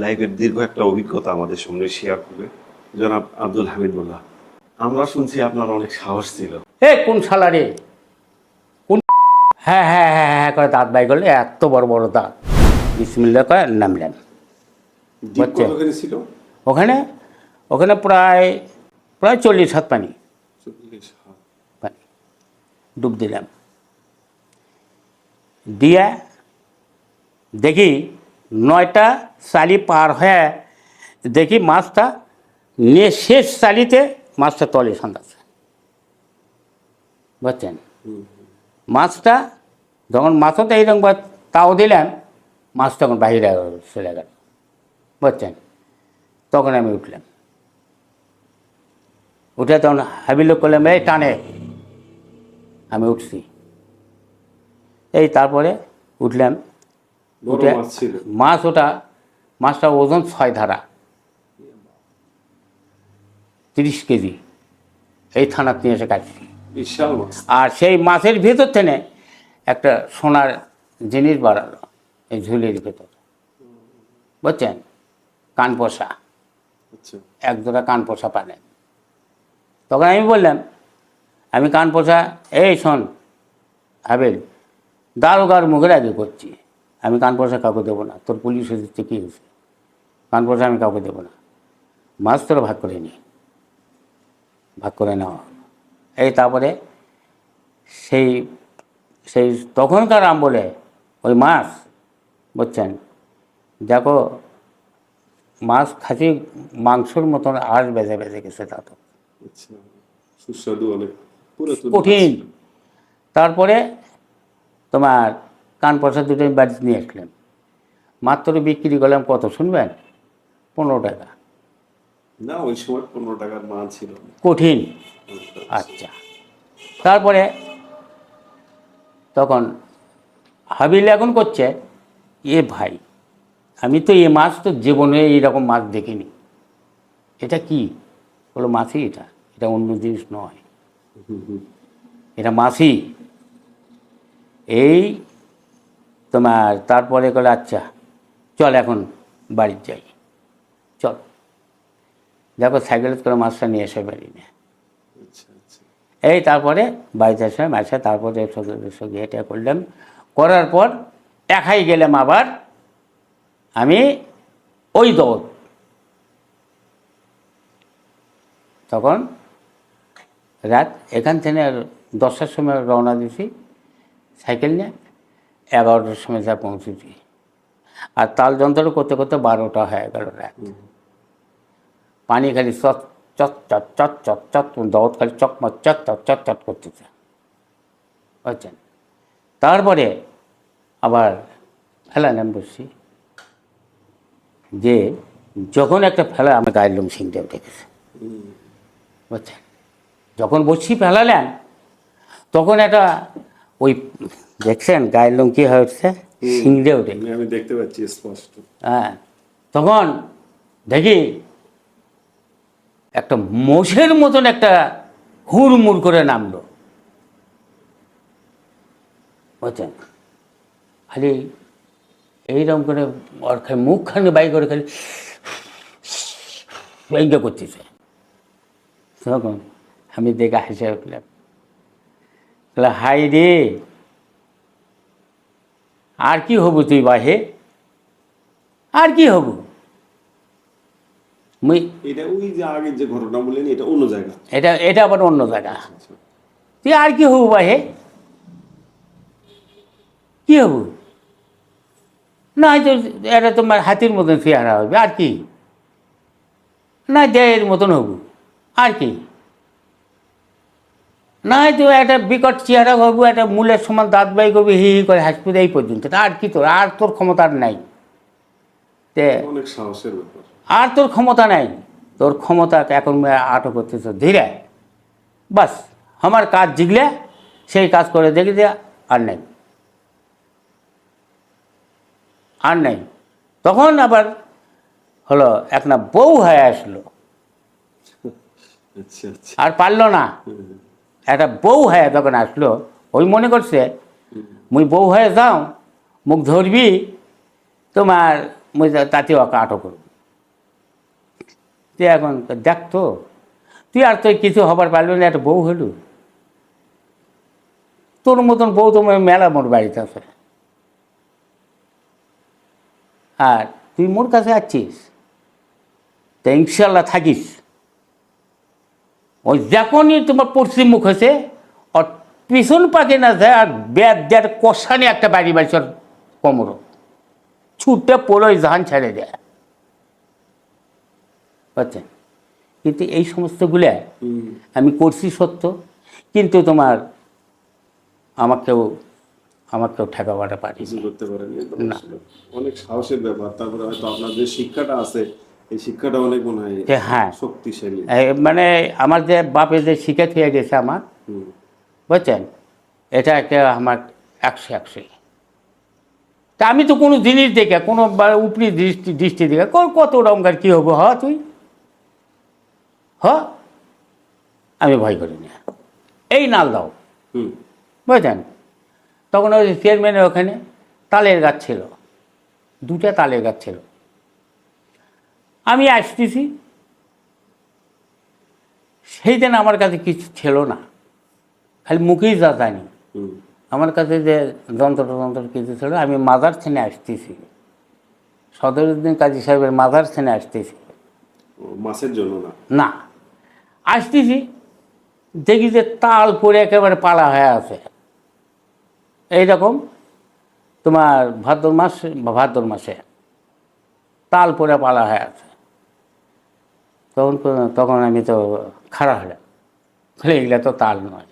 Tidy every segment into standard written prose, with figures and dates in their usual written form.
লাইফের দীর্ঘ একটা অভিজ্ঞতা আমাদের সঙ্গে শেয়ার করবে জনাব আব্দুল হামিদ মোল্লা। আমরা শুনছি আপনার অনেক সাহস ছিল। কোন শালা রে, কোন? হ্যাঁ হ্যাঁ হ্যাঁ হ্যাঁ করে দাঁত বাই করলে, এত বড় বড় দাঁত। বিসমিল্লাহ করে নামলেন। ডিপ কতখানি ছিল? ওখানে ওখানে প্রায় প্রায় 40 হাত পানি। 40 হাত পানি ডুব দিলাম। দিয়া দেখি 9টা চালি পার হয়ে দেখি মাছটা নিয়ে শেষ চালিতে মাছটা তলে সন্ধ্যাছে, বুঝছেন? মাছটা যখন মাছটা এইরকম তাও দিলাম, মাছ তখন বাহিরে চলে গেল, বুঝছেন? তখন আমি উঠলাম, উঠে তখন হাবিলুক করলাম, এই টানে। আমি উঠছি, এই তারপরে উঠলাম। উঠে মাছ ওটা, মাছটা ওজন 6 ধারা, 30 কেজি। এই থানার নিয়ে এসে কাটছি। আর সেই মাছের ভেতর থেকে একটা সোনার জিনিস বাড়ালো এই ঝুলির ভেতর, বুঝছেন? কান পোষা, এক জোড়া কান পোষা পালেন। তখন আমি বললাম, আমি কান পোষা, এই শোন হাবিল, দারোগার মুখের আগে করছি, আমি কান পোষা কাউকে দেবো না। তোর পুলিশ হচ্ছে কী হয়েছে, কান পোষা আমি কাউকে দেবো না। মাছ তোরা ভাগ করে নি, ভাগ করে নেওয়া। এই তারপরে সেই সেই তখনকার আমলে ওই মাছ, বুঝছেন, দেখো মাছ খাসি মাংসর মতন আঁশ বেজে বেজে গেছে, তা তো সুস্বাদু, অনেক কঠিন। তারপরে তোমার কান পয়সা দুটো আমি বাড়িতে নিয়ে আসলাম, মাত্র বিক্রি করলাম কত শুনবেন? 15 টাকা। না, ওই সময় 15 টাকার মাছ ছিল, কঠিন। আচ্ছা, তারপরে তখন হাবিল এখন করছে, এ ভাই, আমি তো এ মাছ তো জীবনে এইরকম মাছ দেখিনি, এটা কি? বলো মাছই, এটা এটা অন্য জিনিস নয়, এটা মাছই। এই তোমার তারপরে বলে, আচ্ছা চল এখন বাড়ি যাই, চল। দেখো সাইকেল করে মাছটা নিয়ে এসে বাড়ি নিয়ে, এই তারপরে বাড়িতে এসে মাছে তারপরে সঙ্গে এটা করলাম। করার পর একাই গেলাম আবার আমি ওই দৌড়। তখন রাত এখান থেকে 10টার সময় রওনা দিয়েছি সাইকেল নিয়ে, 11টার সময় যা পৌঁছেছি। আর তাল যন্ত্র করতে করতে 12টা হয়ে গেল রাত। পানি খালি চট চট চট চট চট চট, দৌড় খালি চকমচ চট চট চট চট করতেছে, বুঝছেন? তারপরে আবার ফেলা নাম বসছি, যে যখন একটা ফেলা আমার গায়ের লোম সিংটে উঠে গেছে, বুঝছেন? যখন বসছি ফেলালেন, তখন একটা ওই দেখছেন গায়ের লোম কী হয়ে উঠছে, সিংড়ে উঠে, আমি দেখতে পাচ্ছি স্পষ্ট। হ্যাঁ, তখন দেখি একটা মোষের মতন একটা হুড়মুড় করে নামলো, বুঝছেন? খালি এইরকম করে ওর খালি মুখখানে বাই করে খালি এইটা করতেছে। তখন আমি দেখে হেসে উঠলাম, হাই রে, আর কি হবো তুই বাহে, আর কি হবো? এটা ওই যে আগের যে ঘটনা বললেন, এটা অন্য জায়গা, এটা এটা আবার অন্য জায়গা। তুই আর কি হবো বাহে, কি হবো? না হয়তো এটা তোমার হাতির মতন চেহারা হবে, আর কি? না দেয়ের মতন হবো, আর কি? না হয়তো একটা বিকট চেহারা হবো, একটা মূলের সমান দাঁত বাই করবি, হি হি করে হাসবি, এই পর্যন্ত। আর কি তোর, আর তোর ক্ষমতা আর নাই, অনেক সাহসের ব্যাপার। আর তোর ক্ষমতা নাই, তোর ক্ষমতা এখন আটক করতেছ ধীরে, বাস আমার কাজ জিগলে সেই কাজ করে দেখি যে আর নেই, আর নেই। তখন আবার হলো একটা বউ হয়ে আসলো, আর পারলো না, একটা বউ হয়ে তখন আসলো। ওই মনে করছে মুই বউ হয়ে যাও, মুখ ধরবি, তোমার মুই তাতেও ওকে আটক করব। তুই এখন দেখ তো, তুই আর তুই কিছু হবার পারবি না, একটা বউ হলু, তোর মতন বউ তো মেলা মোর বাড়িতে আছে, আর তুই মোর কাছে আসছিস, তা ইনশাল্লাহ থাকিস। ওই যখনই তোমার পশ্চিম মুখ হয়েছে আর পিছন পাকে না যায়, আর ব্যাট দেয়ার কষানি একটা বাড়ি বাড়ির কোমর ছুটে পড়ে ওই জাহান ছেড়ে দেয়, বুঝছেন। কিন্তু এই সমস্তগুলা আমি করছি সত্য, কিন্তু তোমার আমাকেও ঠেকাবাটা পারি কিছু করতে পারেনি। না। অনেক সাহসের ব্যাপার। তারপরে হয়তো আপনার যে শিক্ষাটা আছে, এই শিক্ষাটা অনেক মনে হয় যে হ্যাঁ, শক্তিশালী। মানে আমার যে বাপে যে শিক্ষা হয়ে গেছে আমার, বুঝছেন, এটা একটা আমার 100 তা আমি তো কোনো জিনিস দেখে, কোনো উপরি দৃষ্টি দেখে কত রঙার কী হবো, তুই আমি ভয় করি না, এই নাল দাও, বুঝছেন। তখন ওই চেয়ারম্যানের ওখানে তালের গাছ ছিল, 2টা তালের গাছ ছিল। আমি আসতেছি, সেই দিন আমার কাছে কিছু ছিল না, খালি মুখেই যা জানি, আমার কাছে যে যন্ত্র কিছু ছিল। আমি মাজার থেকে আসতেছি, সদরুদ্দিন কাজী সাহেবের মাজার থেকে আসতেছি, মাছের জন্য না, না আসতেছি, দেখি যে তাল পরে একেবারে পালা হয়ে আছে। এইরকম তোমার ভাদ্র মাসে তাল পরে পালা হয়ে আছে। তখন আমি তো খাড়া হলাম, এগুলা তো তাল নয়।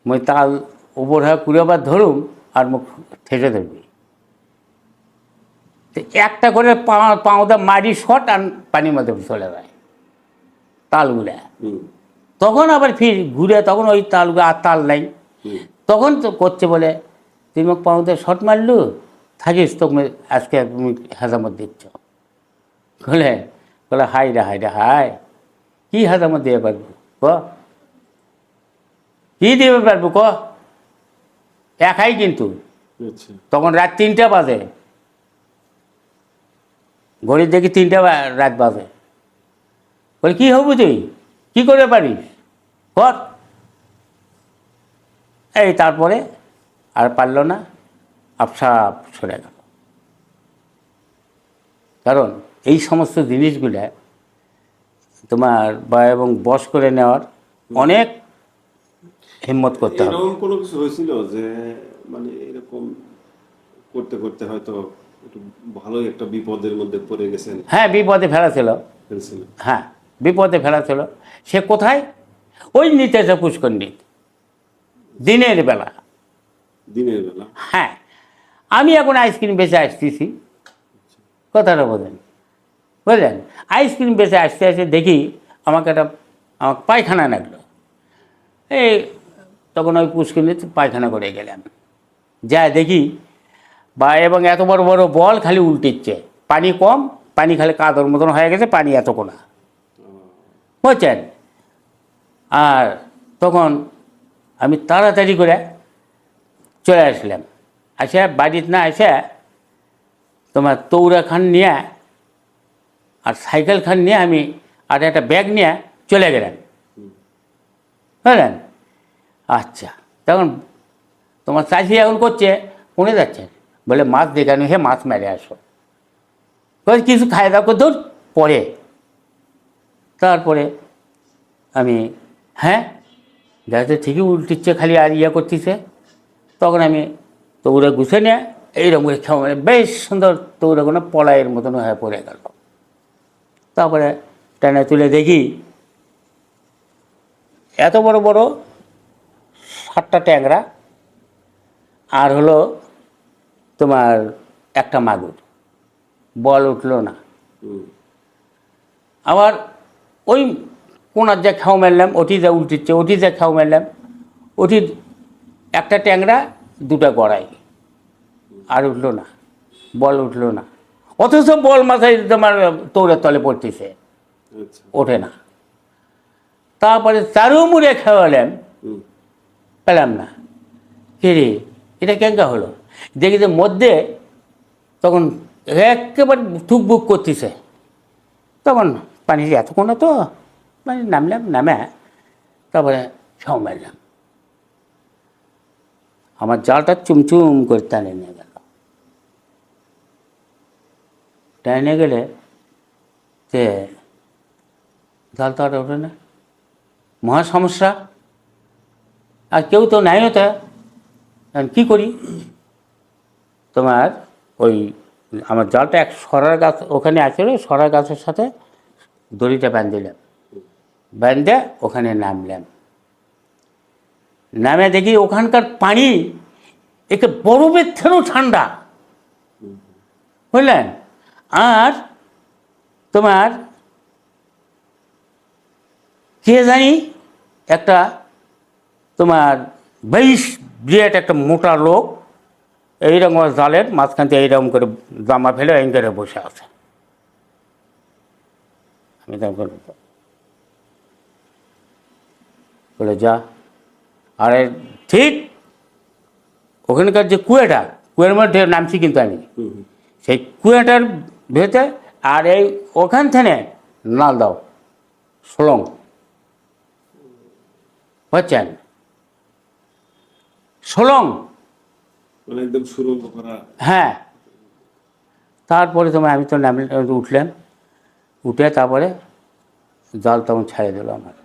মই তাল উপর হয়ে কুড়াবার ধরুম আর মুখ ঠেসে ধরবি, একটা করে পাউদা মারি শট আর পানির মধ্যে চলে যায় তালগুলা। তখন আবার ফির ঘুরে, তখন ওই তালগুলো আর তাল নাই, তখন তো করছে বলে, তুই মুখ পাউদা শট মারলু, থাকিস তোকে আজকে তুমি হেজামত দিচ্ছ। বলে হাই রে হাই, কি হেজামত দিয়ে পারবো ক, কি দিতে পারবো ক, একাই কিন্তু। তখন রাত 3টা বাজে, ঘড়ির দেখি 3টা রাত বাজে। বলে কি হবু তুই, কি করে পারিস কর। এই তারপরে আর পারল না, আপসাপ সরে গেল। কারণ এই সমস্ত জিনিসগুলা তোমার এবং বশ করে নেওয়ার অনেক হিম্মত করতে হবে। এরকম কোনো কিছু হয়েছিল যে মানে এরকম করতে করতে হয়তো একটু ভালোই একটা বিপদের মধ্যে পড়ে গেছেন? হ্যাঁ, বিপদে ফেলেছিল। হ্যাঁ, বিপদে ফেলেছিল। সে কোথায়? ওই নিতেছে পুষ্করণীতে, দিনের বেলা। হ্যাঁ, আমি এখন আইসক্রিম বেচে আসতেছি, কথাটা বুঝলেন? আইসক্রিম বেচে আসতে আসতে দেখি আমাকে পায়খানা লাগলো। এই তখন ওই পুষ্করণীতে পায়খানা করে গেলাম, যা দেখি এবং এত বড় বড় বল খালি উল্টিচ্ছে, পানি কম, পানি খালি কাদর মতন হয়ে গেছে, পানি এত কোনা, বুঝছেন। আর তখন আমি তাড়াতাড়ি করে চলে আসলাম, আসে বাড়িতে না এসে তোমার তৌরা খান নিয়ে আর সাইকেল খান নিয়ে আমি আর একটা ব্যাগ নিয়ে চলে গেলাম, বুঝলেন। আচ্ছা, তখন তোমার চাষি এখন করছে, কোনে যাচ্ছেন? বলে মাছ দেখানো, হে মাছ মেরে আসো, কিছু খাই দাও দূর পরে। তারপরে আমি হ্যাঁ যাতে ঠিকই উল্টিচ্ছে, খালি আর করতেছে। তখন আমি তৌড়া গুছে নিয়ে এইরকম করে খাওয়া, বেশ সুন্দর তৌড়াগুলো পলাইয়ের মতন হয়ে পড়ে গেল। তারপরে টেনে তুলে দেখি এত বড় বড় 7টা ট্যাংরা আর হলো তোমার একটা মাগুর, বল উঠলো না। আবার ওই কোনার যা খাও মারলাম, ওটি যা উল্টিচ্ছে, ওটি যা খাও মারলাম, ওটির একটা ট্যাংরা 2টা গড়াই, আর উঠলো না, বল উঠলো না। অথচ বল মাথায় তোমার তৌড়ের তলে পড়তেছে, ওঠে না। তারপরে চারু মুড়ে খাওয়ালাম, পেলাম না। কে রে, এটা কেঙ্কা হলো? দেখি যে মধ্যে তখন একেবারে টুকবুক করতেছে। তখন পানি এতক্ষণ তো মানে নামলাম, নামে তারপরে ছাউ মারলাম। আমার জালটা চুমচুম করে টানে নিয়ে গেল। টেনে গেলে যে জাল তো আর ওঠে না, মহা সমস্যা। আর কেউ তো নাই ওটা, কী করি? তোমার ওই আমার জালটা এক সরার গাছ ওখানে আছে, সরার গাছের সাথে দড়িটা বাঁধিলাম, বাঁধে ওখানে নামলাম। নামে দেখি ওখানকার পানি একে বরফের থেকেও ঠান্ডা, বুঝলেন? আর তোমার কে জানি একটা তোমার বেশ বিরাট একটা মোটা লোক এইরকম জালের মাঝখান থেকে এইরকম করে জামা ফেলে এই করে বসে আছে। আমি তখন বলে যা। আরে ঠিক ওখানকার যে কুয়ার মধ্যে নামছি কিন্তু আমি, সেই কুয়াটার ভেতরে, আর এই ওখান থেকে নাল দাও সুলং, বুঝছেন? সুলং, মানে একদম সুরঙ্গ করা। হ্যাঁ। তারপরে তোমার আমি তো নামলে উঠলাম, উঠে তারপরে জাল তখন ছাড়ে দিল আমার।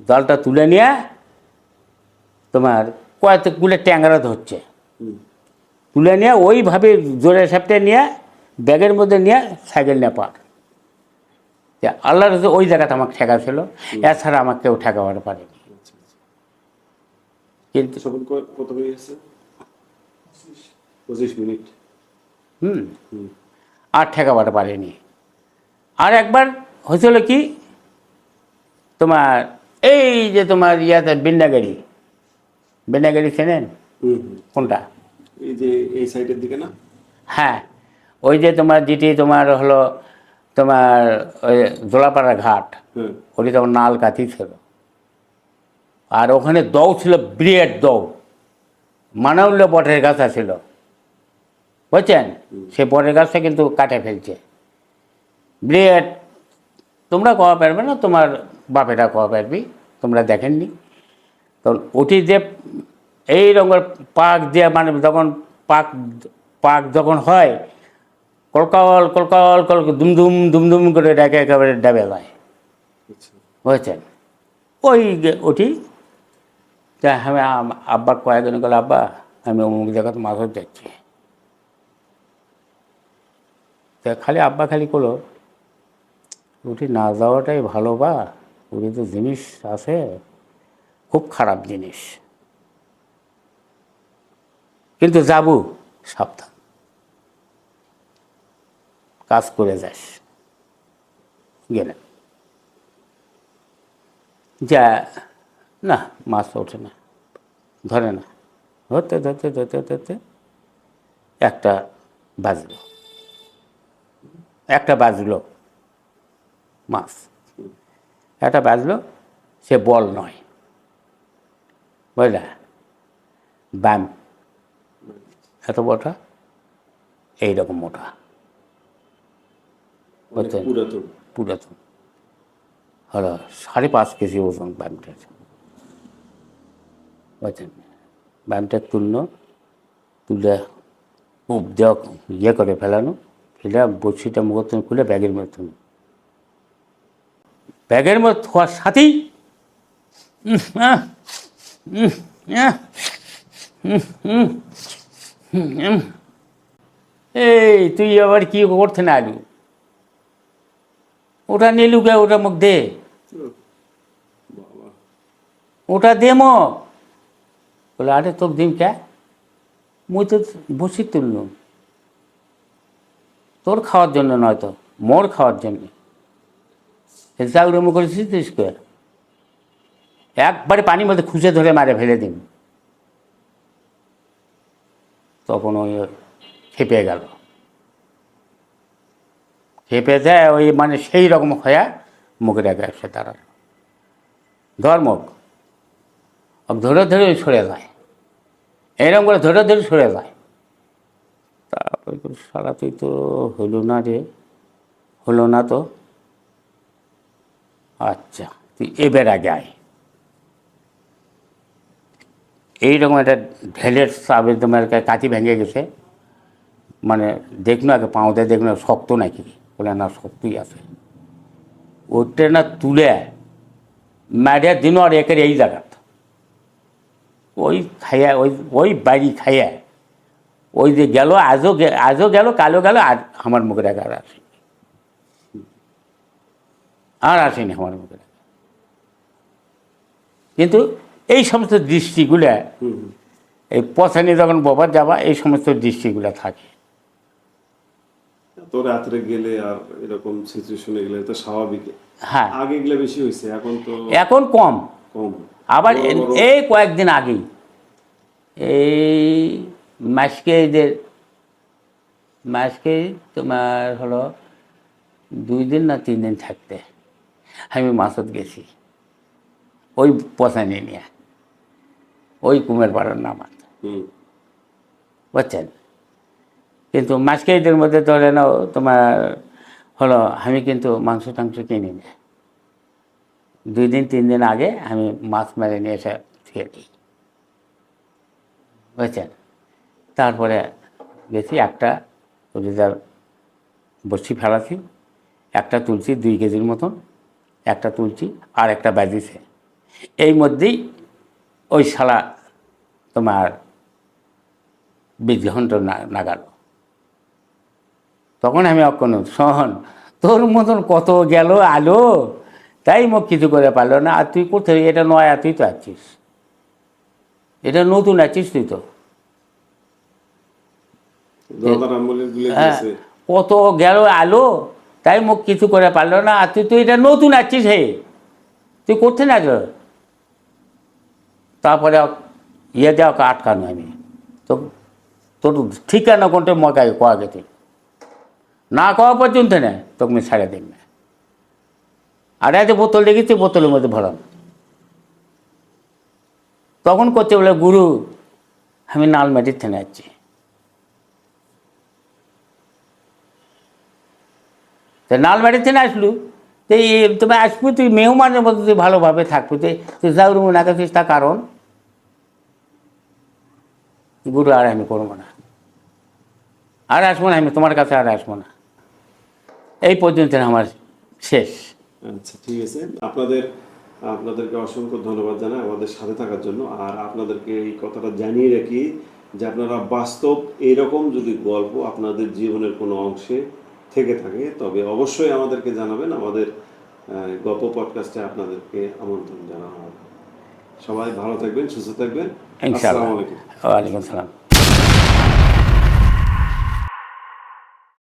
জালটা তুলে নিয়ে তোমার কয়েকগুলো ট্যাংরা ধরছে, তুলে নিয়ে ওইভাবে জোরে সাপটে নিয়ে ব্যাগের মধ্যে নিয়ে সাইকেল নিয়ে পার। আল্লাহর ওই জায়গাটা আমাকে ঠেকা ছিল, এছাড়া আমাকে কেউ ঠেকাবার পারেনি। কিন্তু কত হয়ে গেছে? 25 মিনিট। আর ঠেকাবার পারেনি। আর একবার হয়েছিল কি, তোমার এই যে তোমার ইয়াতে বিন্নাগাড়ি চেনেন? কোনটা? এই যে এই সাইডের দিকে না? হ্যাঁ, ওই যে তোমার যেটি তোমার হলো তোমার ওই জোলাপাড়া ঘাট, ওটি তখন নাল কাঠি ছিল। আর ওখানে দৌ ছিল, বিরাট দৌ, মানবল্য বটের গাছা ছিল, বুঝছেন? সে বটের গাছটা কিন্তু কাটে ফেলছে, বিরাট। তোমরা কওয়া পারবে না, তোমার বাপেরা কওয়া পারবি, তোমরা দেখেননি। তো ওটি যে এই রকমের পাক দিয়ে, মানে যখন পাক যখন হয়, কলকাল কলকাল কল দুমদুম করে ডাকে একেবারে ডাবে যায়, বুঝছেন? ওটি তা আমি আব্বা কয়েকদিন গেল, আব্বা আমি অমুক জায়গাতে মাছ ধরতে যাচ্ছি। তা খালি আব্বা খালি করলো, ওটি না যাওয়াটাই ভালো, বা ওটি তো জিনিস আছে, খুব খারাপ জিনিস, কিন্তু যাবো, সাবধান, কাজ করে যাস। গেলেন, যা না মাছ ওঠে না, ধরে না, ধরতে ধরতে ধরতে ধরতে একটা বাজলো মাছ, একটা বাজলো, সে বল নয়, বুঝলা, ব্যাম, এত মোটা, এইরকম মোটা, বুঝছেন? পুরাতন হলো 5.5 কেজি ওজন ব্যামটার, বুঝছেন? ব্যামটা তুলে খুব দেওয়া ইয়ে করে ফেলানো, ফেলে বড়শিটা মতন খুলে ব্যাগের মধ্যে থোয়ার সাথেই এই তুই আবার কি করতে না আলু, ওটা নিলু গে, ওটা মুখ দে, ওটা দে মুখ। বলে আরে তোকে দিন কে, মুই তো বসি তুললুম, তোর খাওয়ার জন্য নয় তো, মোর খাওয়ার জন্য। চাউরমো করেছিস কে, একবারে পানির মধ্যে খুঁজে ধরে মারে ফেলে দিন। তখন ওই খেপে গেল, খেপে যায় ওই, মানে সেই রকম হয়ে মুখে রেখে এসে দাঁড়ালো, ধর মুখ, ধরে ধরে সরে যায়, এইরকম করে ধরে ধরে সরে যায়। তারপরে তো সারাতেই তো হলো না রে, হলো না তো। আচ্ছা, তুই এবার আগে আয়। এইরকম একটা ঢেলের সাবের তোমার কাঁচি ভেঙে গেছে, মানে দেখলো আগে পাউতে দেখলো শক্ত নাকি, বলে না শক্তই আছে। ওটা না তুলে ম্যাডের দিন আর একের এই জায়গা ওই খাইয়া ওই ওই বাড়ি খাইয়া ওই যে গেল, আজও গেল, কালো গেল, আর আমার মুখে দেখা আর আসেনি, আর আসেনি আমার মুখে দেখা। কিন্তু এই সমস্ত দৃষ্টিগুলা, এই পছানি যখন বাবার যাবা, এই সমস্ত দৃষ্টিগুলা থাকে। তো রাত্রে গেলে আর এরকম সিচুয়েশনে গেলে তো স্বাভাবিক। হ্যাঁ, আগে গেলে বেশি হয়েছে, এখন তো এখন কম। কম। আবার বড় বড় এই কয়েকদিন আগেই এই মাসকে তোমার হলো 2 দিন না 3 দিন থাকতে আমি মাসুদ গেছি ওই পছানি নিয়ে, ওই কুমের পাড়ার নামাজ, হুম, বুঝছেন। কিন্তু মাসকেদের মধ্যে ধরে নাও তোমার হলো আমি কিন্তু মাংস টাংস কিনি না, 2 দিন 3 দিন আগে আমি মাছ মেরে নিয়ে এসে খেয়ে দিই, বুঝছেন। তারপরে গেছি একটা রিজার্ভ বসি ফেলাছি, একটা তুলছি 2 কেজির মতন, একটা তুলছি আর একটা বাজিছে, এই মধ্যেই ওই শালা তোমার 20 ঘন্টা নাগাল। তখন আমি অক্ষণ শোন, তোর মতন কত গেল আলো, তাই মুখ কিছু করে পারলো না। আর তুই কোথায়, এটা নয়, তুই তো আছিস, এটা নতুন আছিস তুই তো। দাদার আমলের গুলো হ্যাঁ, গেছে। কত গেল আলো, তাই মুখ কিছু করে পারলো না। আর তুই তো এটা নতুন আছিস, হে তুই করতে না তো। তারপরে ইয়ে দেওয়া আটকানো আমি তো, তোর ঠিকানা কোনটা মগাই কোয়া গেছে না, কোয়া পর্যন্ত না তোকে আমি ছাড়া দিন না। আর একটা বোতল দেখেছি, বোতলের মধ্যে ভরাম। তখন করছে বলে গুরু আমি নালমাটির থেনে যাচ্ছি। তা নালমাটির থেকে আসলু, তো এই তুমি আসবো, তুই মেহমানের মতো তুই ভালোভাবে থাকবো, তুই যাওয়ার মনে রাখিস, তার কারণ গুরু আর আমি করবো না, আর আসবো না, আমি তোমার কাছে আর আসবো না, এই পর্যন্ত আমার শেষ। আচ্ছা, ঠিক আছে। আপনাদেরকে অসংখ্য ধন্যবাদ জানাই আমাদের সাথে থাকার জন্য। আর আপনাদেরকে এই কথাটা জানিয়ে রাখি যে আপনারা বাস্তব এইরকম যদি গল্প আপনাদের জীবনের কোনো অংশে থেকে থাকে, তবে অবশ্যই আমাদেরকে জানাবেন। আমাদের গল্প পডকাস্টে আপনাদেরকে আমন্ত্রণ জানানো হবে। সবাই ভালো থাকবেন, সুস্থ থাকবেন। ইনশাআল্লাহ। আসসালামু আলাইকুম। ওয়ালাইকুম সালাম।